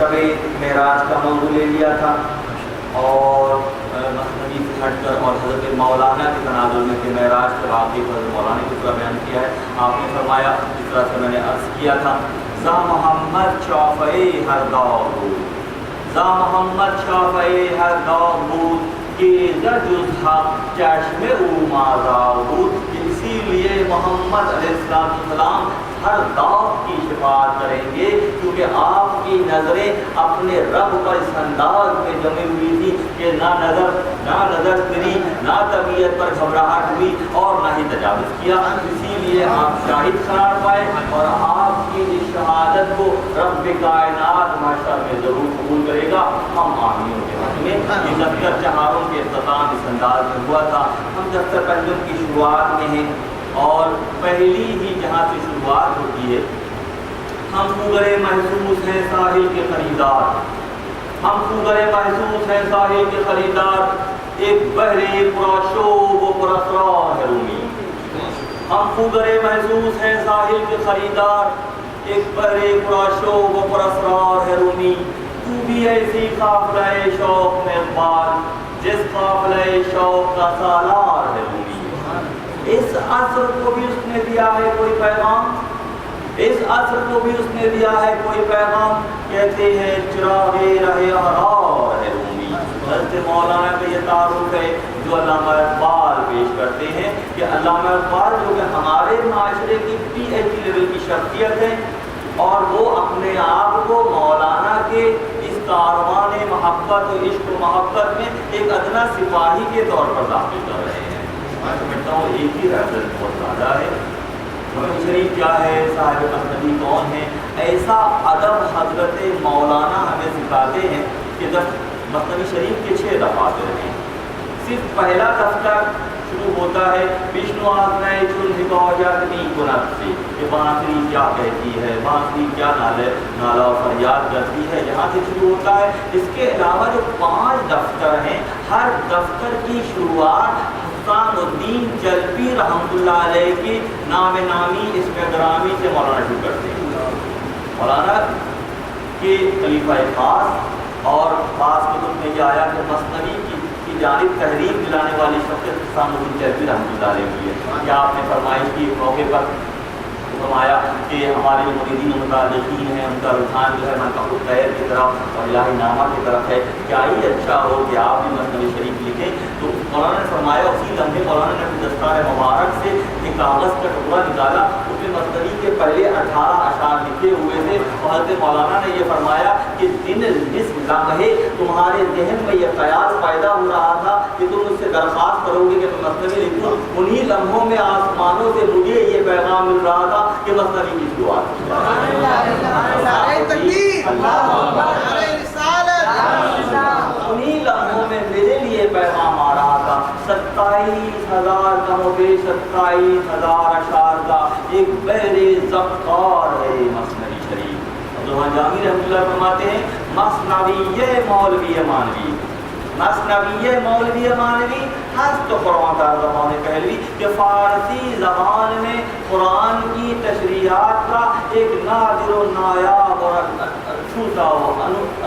शब मेराज का मौजू ले लिया था और मसनवी से हट कर और हज़रत मौलाना के तनाज़ुल में कि मेराज के वाक़े पर मौलाना की तरह बयान किया है। आपने फरमाया जिस तरह से मैंने अर्ज़ किया था, ज़ा मोहम्मद शाफ़े हर दाऊद, ज़ा मोहम्मद शाफ़े हर दाऊद के जुज़ हक़ चश्मे उमाज़ाऊद। इसीलिए मोहम्मद अलैहिस्सलाम हर दाव की शिफात करेंगे, क्योंकि आपकी नज़रें अपने रब पर इस अंदाज में जमी हुई थी कि ना नज़र फिरी, ना तबीयत पर घबराहट हुई और ना ही तजावुज़ किया। इसीलिए आप शाहिद करार पाए और आपकी इस शहादत को रब कायनात महशर में ज़रूर कबूल करेगा। हम आमीन के वक्त में ये दफ्तर चहारों के इख्तिताम इस अंदाज में हुआ था। हम दफ्तर पंजुम की शुरुआत में हैं और पहली ही जहाँ से शुरुआत होती है, हम खुगरे महसूस हैं साहिल के खरीदार, हम खुगरे महसूस हैं साहिल के खरीदार, एक बहरे पुराशोब व पुरअसरार है रूमी। हम खुगरे महसूस हैं साहिल के खरीदार, एक बहरे पुराशोब व पुरअसरार है रूमी। तू भी ऐसी काफ़िले शौक़ में इक़बाल, जिस काफ़िले शौक़ का सालार है रूमी। इस असर को भी उसने दिया है कोई पैगाम, इस असर को भी उसने दिया है कोई पैगाम, कहते हैं चिरागे रहे हरार है रूमी। हज़रत मौलाना का ये तारुफ है जो अल्लामा इक़बाल पेश करते हैं कि अल्लामा इक़बाल जो कि हमारे माशरे की PhD लेवल की शख्सियत है और वो अपने आप को मौलाना के इस कारवान मोहब्बत और इश्क मोहब्बत में एक अदना सिपाही के तौर पर दाखिल कर रहे हैं। मैं समझता हूँ एक ही रेफरेंस बहुत ज़्यादा है। मसनवी शरीफ क्या है, साहिब मसनवी कौन है, ऐसा अदब हज़रत मौलाना हमें सिखाते हैं कि मसनवी शरीफ के 6 दफ़ात हैं। सिर्फ पहला दफ्तर शुरू होता है विष्णु आज्ञाए चुन हिकायतनी कुनत से कि बांसुरी क्या कहती है, बांसुरी क्या नाला फरियाद करती है, यहाँ से शुरू होता है। इसके अलावा जो 5 दफ्तर हैं, हर दफ्तर की शुरुआत हुसैनुद्दीन जलबी रहमतुल्लाह अलैह की नाम नामी इसमें ग्रामी से मौलाना शुरू करते हैं। मौलाना के खलीफा खास और खास कुतुब में यह आया कि मसनवी की जानिब तहरीर दिलाने वाली शख्सियत हुसैनुद्दीन जलबी रहमतुल्लाह अलैह की है। क्या आपने फरमाइश की मौके पर फरमाया कि हमारे जो मुरीदीन मुताल्लिक़ीन हैं उनका रुझान जो है मनक़बुल खैर की तरफ और इलाही नामा की तरफ है, क्या ही अच्छा हो कि आप भी मसनवी शरीफ लिखें। तो मौलाना ने फरमाया, उसी लम्हे मौलाना ने अपने दस्तार मुबारक से एक कागज़ का टुकड़ा निकाला, उसमें मसनवी के पहले 18 अशार लिखे हुए थे और हज़रत मौलाना ने यह फरमाया कि जिस लम्हे तुम्हारे जहन में यह ख्याल पैदा हो रहा था कि तुम मुझसे दरख्वास्त करोगे कि मैं मसनवी लिखूँ, उन्हीं लम्हों में आसमानों से मुझे ये पैगाम मिल रहा था कि मसनवी की शुरुआत। उन्हीं लम्हों में मेरे लिए पैगाम आ रहा था। 27,000 कमोबे 27,000 अशार का एक बहरे ज़ब्तार है मसनवी शरीफ। अब्दुल जामी रहमतुल्लाह फरमाते हैं मसनवी मौलवी मानवी, मसनवी मौलवी मानवी हस्त कुरान का ज़बान पहलवी कि फ़ारसी ज़बान में कुरान की तशरीहात का एक नादिर व नायाब और छूता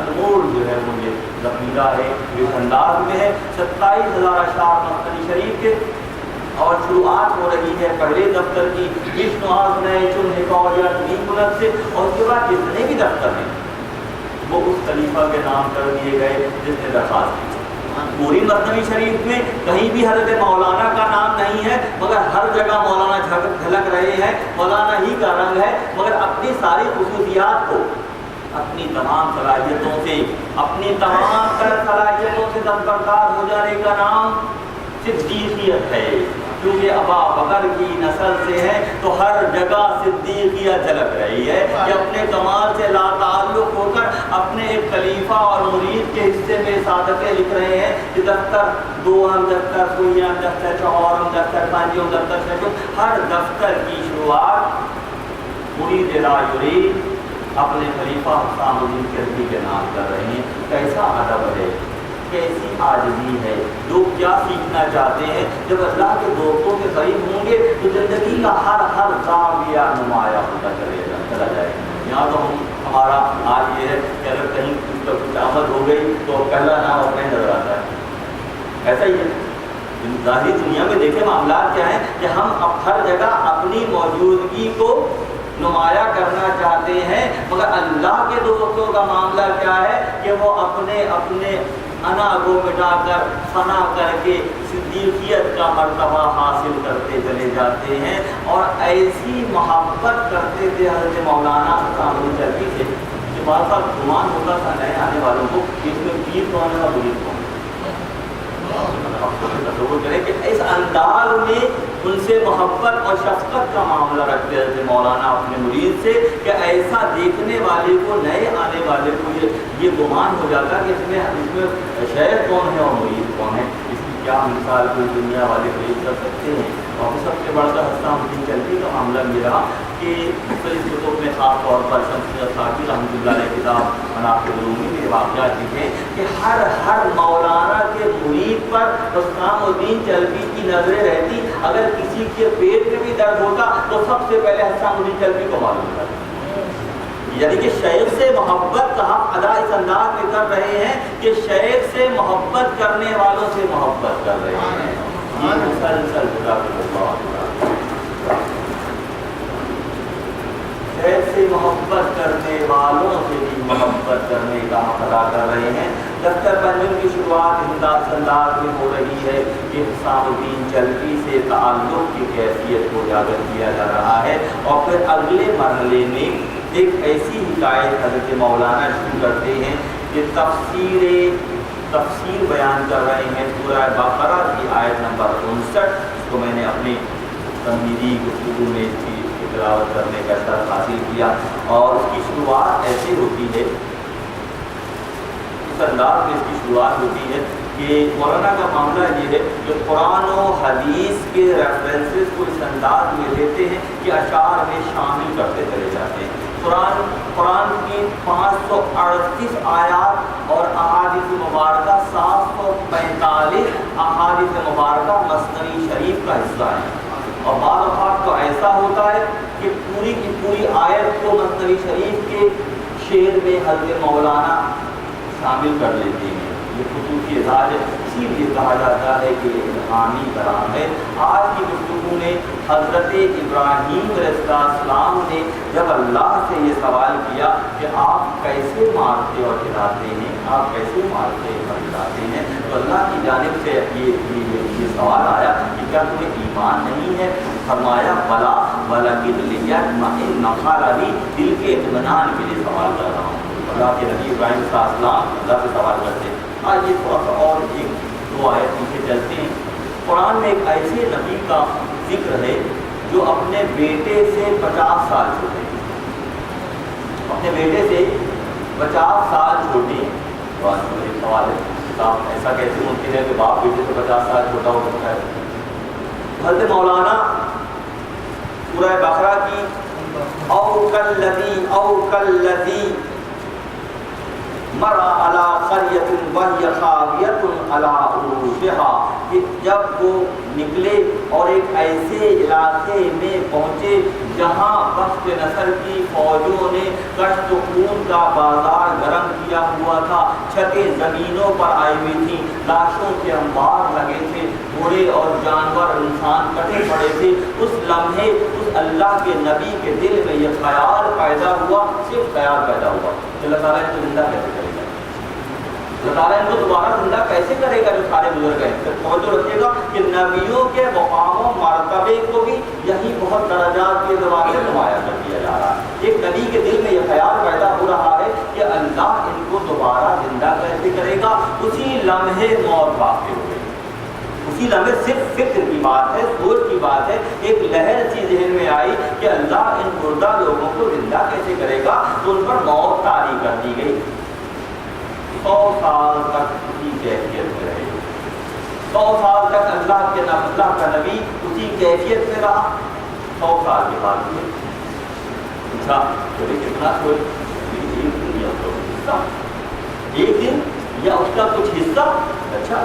अनमोल जो है मुझे ज़मीरा है, इस अंदाज में है। 27,000 अशार मसनवी शरीफ के और शुरुआत हो रही है पहले दफ्तर की विष्णु आज़्नाए चुन हिकायतनी कुनत से, और उसके बाद जितने भी दफ्तर हैं वो उस खलीफा के नाम कर दिए गए जिसने दरख्वास्त की। पूरी मसनवी शरीफ में कहीं भी हज़रत मौलाना का नाम नहीं है, मगर हर जगह मौलाना झलक रहे हैं, मौलाना ही का रंग है, मगर अपनी सारी खुसूसियात को अपनी तमाम सलाहियतों से, अपनी तमाम सलाहियतों से दस्तबरदार हो जाने का नाम सिद्दीक़ियत है। क्योंकि अबा बकर की नस्ल से है तो हर जगह सिद्दीक़ियत झलक रही है कि अपने कमाल से लाताल्लुक़ होकर अपने एक खलीफा और मुरीद के हिस्से में सादक़े लिख रहे हैं कि दफ्तर 2 दफ्तर सुइयां दफ्तर 4 दफ्तर 5 दफ्तर 6, हर दफ्तर की शुरुआत मुरीद ला युरीद अपने खलीफा हुसैनुद्दीन जलबी के नाम कर रहे हैं। कैसा अदब है, कैसी आजिज़ी है। लोग क्या सीखना चाहते हैं, जब अल्लाह के दोस्तों के करीब होंगे तो ज़िंदगी का हर जाविया नुमाया होता चला जाएगा। यहाँ तो हमारा आज ये है कि अगर कहीं कुछ आमद हो गई तो पहला नाम अपने नजर आता है। ऐसा ही है ज़ाहिरी दुनिया में देखे मामला क्या है कि हम अब हर जगह अपनी मौजूदगी को नुमाया करना चाहते हैं, मगर अल्लाह के दोस्तों का मामला क्या है कि वो अपने अपने अना को मिटाकर फना करके सिद्दीकियत का मर्तबा हासिल करते चले जाते हैं। और ऐसी मोहब्बत करते थे हज़रत मौलाना हसन चरखी से कि बार बार गुमान होता था नए आने वालों को इसमें पीर कौन है मुरीद कौन है। तस्वुर करें कि इस अंदाज में उनसे मोहब्बत और शफकत का मामला रखते थे मौलाना अपने मुरीद से कि ऐसा देखने वाले को नए आने वाले को ये गुमान हो जाता कि इसमें शेख कौन है और मुरीद कौन है। इसकी क्या मिसाल कोई दुनिया वाले पेश कर सकते हैं। और सबसे बढ़कर हसन चरखी का मामला ये रहा कि मुख्तलिफ कुतुब में ख़ास तौर पर शमस साकी रहमतुल्लाह अलैह किताब मनाक़िब उलूमी में वाक़यात लिखे कि हर मौलाना के मुरीद पर हुस्सामुद्दीन चरखी की नज़रें रहती। अगर किसी के पेट में भी दर्द होता तो सबसे पहले हुस्सामुद्दीन चरखी को मालूम होता। यानी कि शेख से मोहब्बत का हक़ अदा इस अंदाज में कर रहे हैं कि शेख से मोहब्बत करने वालों से मोहब्बत कर रहे हैं। ये मुसलसल शेख से मोहब्बत करने वालों से भी मोहब्बत करने का हक़ अदा कर रहे हैं। दफ्तर पंजुम की शुरुआत हिंदास अंदाज में हो रही है कि हुस्सामुद्दीन चरखी से ताल्लुक़ की कैफियत को उजागर किया जा रहा है। और फिर अगले मरहले में एक ऐसी हिकायत हज़रत मौलाना शुरू करते हैं कि तफसीर बयान कर रहे हैं सूरह बकरा की आयत नंबर 59। इसको मैंने अपने तमहीदी गुफ्तगू में इसकी तिलावत करने का शर्फ हासिल किया। और उसकी शुरुआत ऐसे होती है, इस अंदाज में इसकी शुरुआत होती है कि मौलाना का मामला ये है कि कुरान और हदीस के रेफरेंसेस को इस अंदाज में लेते हैं कि अशार में शामिल करते चले जाते हैं। कुरान की 538 आयात और अहादीस मुबारका 745 अहादीस मुबारका मसनवी शरीफ का हिस्सा है। और बाद औक़ात तो ऐसा होता है कि पूरी की पूरी आयत को मसनवी शरीफ के शेर में हज़रत मौलाना शामिल कर लेते हैं। ये ख़ुसूसी एजाज़ है, इसीलिए कहा जाता है कि इल्हामी कलाम है। आज की गुफ्तगू में हज़रत इब्राहीम अलैहिस्सलाम ने जब अल्लाह से ये सवाल किया कि आप कैसे मारते और खिलाते हैं, आप कैसे मारते और खिलाते हैं, तो अल्लाह की जानिब से ये सवाल आया कि क्या तुम्हें ईमान नहीं है। फरमाया बला वलकिन लियत्मइन्ना दिल के इत्मीनान के लिए सवाल कर रहा हूँ। अल्लाह के नबी इब्राहीम अलैहिस्सलाम अल्लाह से सवाल करते हैं। आज ये थोड़ा सा और एक दो आयत पीछे चलते हैं। कुरान में एक ऐसे नबी का जिक्र है जो अपने बेटे से 50 साल छोटे हैं। अपने बेटे से 50 साल छोटे हैं। तो आज तो एक सवाल है, आप ऐसा कैसे मुमकिन है कि बाप बेटे से 50 साल छोटा हो सकता है। हज़रत मौलाना सूरह बकरा की औ कल्लज़ी मरा अला क़रयतिन वहिय ख़ावियतुन अला उरूशिहा, कि जब वो निकले और एक ऐसे इलाके में पहुँचे जहाँ बख्त नसर की फ़ौजों ने कश्त खून का बाजार गर्म किया हुआ था। छतें ज़मीनों पर आई हुई थी, लाशों के अंबार लगे थे, घोड़े और जानवर इंसान कटे पड़े थे। उस लम्हे उस अल्लाह के नबी के दिल में यह ख्याल पैदा हुआ, सिर्फ ख्याल पैदा हुआ कि अल्लाह ताला इनको जिंदा कैसे करेगा, अल्लाह ताला इनको दोबारा जिंदा कैसे करेगा जो सारे गुजर गए। फिर तवज्जो रखिएगा कि नबियों के मकामों मर्तबे को भी यही बहुत दर्जात के दरवाजे से नुमाया कर दिया जा रहा है। एक नबी के दिल में यह ख्याल पैदा हो रहा है कि अल्लाह इनको दोबारा जिंदा कैसे करेगा। उसी लम्हे मौत वाक़ हो गई, उसी लम्हे सिर्फ फिक्र की बात है, सोच की बात है। एक लहर सी जहन में आई कि अल्लाह इन मुर्दा लोगों को जिंदा कैसे करेगा, तो उन पर मौत तारी कर दी गई। 100 साल तक उसी कैफियत में रहे, 100 साल तक अल्लाह का नबी उसी कैफियत में रहा। 100 साल के बाद में पूछा कितना कोई एक दिन या तो हिस्सा, एक दिन या उसका कुछ हिस्सा। अच्छा,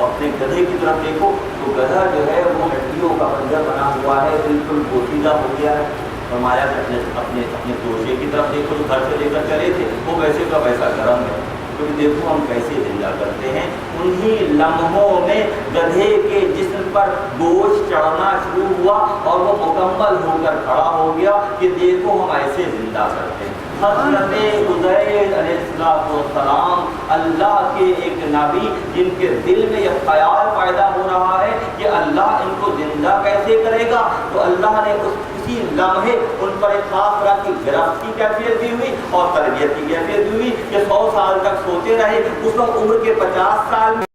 अपने गधे की तरफ देखो तो गधा जो है वो हड्डियों का बंजर बना हुआ है, बिल्कुल पोशीदा हो गया है। فرمایا کہ اپنے توشے کی طرف دیکھو جو گھر سے لے کر چلے تھے وہ ویسے کا ویسا گرم ہے، کیونکہ دیکھو ہم کیسے زندہ کرتے ہیں۔ انہی لمحوں میں گدھے کے جسم پر گوشت چڑھنا شروع ہوا اور وہ مکمل ہو کر کھڑا ہو گیا کہ دیکھو ہم ایسے زندہ کرتے ہیں۔ حضرت عزیر علیہ السلام اللہ کے ایک نبی جن کے دل میں یہ خیال پیدا ہو رہا ہے کہ اللہ ان کو زندہ کیسے کرے گا، تو اللہ نے اسی لمحے ان پر ایک خاص طرح کی گرفت کی کیفیت دی ہوئی اور تربیت کی کیفیت دی ہوئی کہ 100 سال تک سوتے رہے۔ اس وقت عمر کے 50 سال میں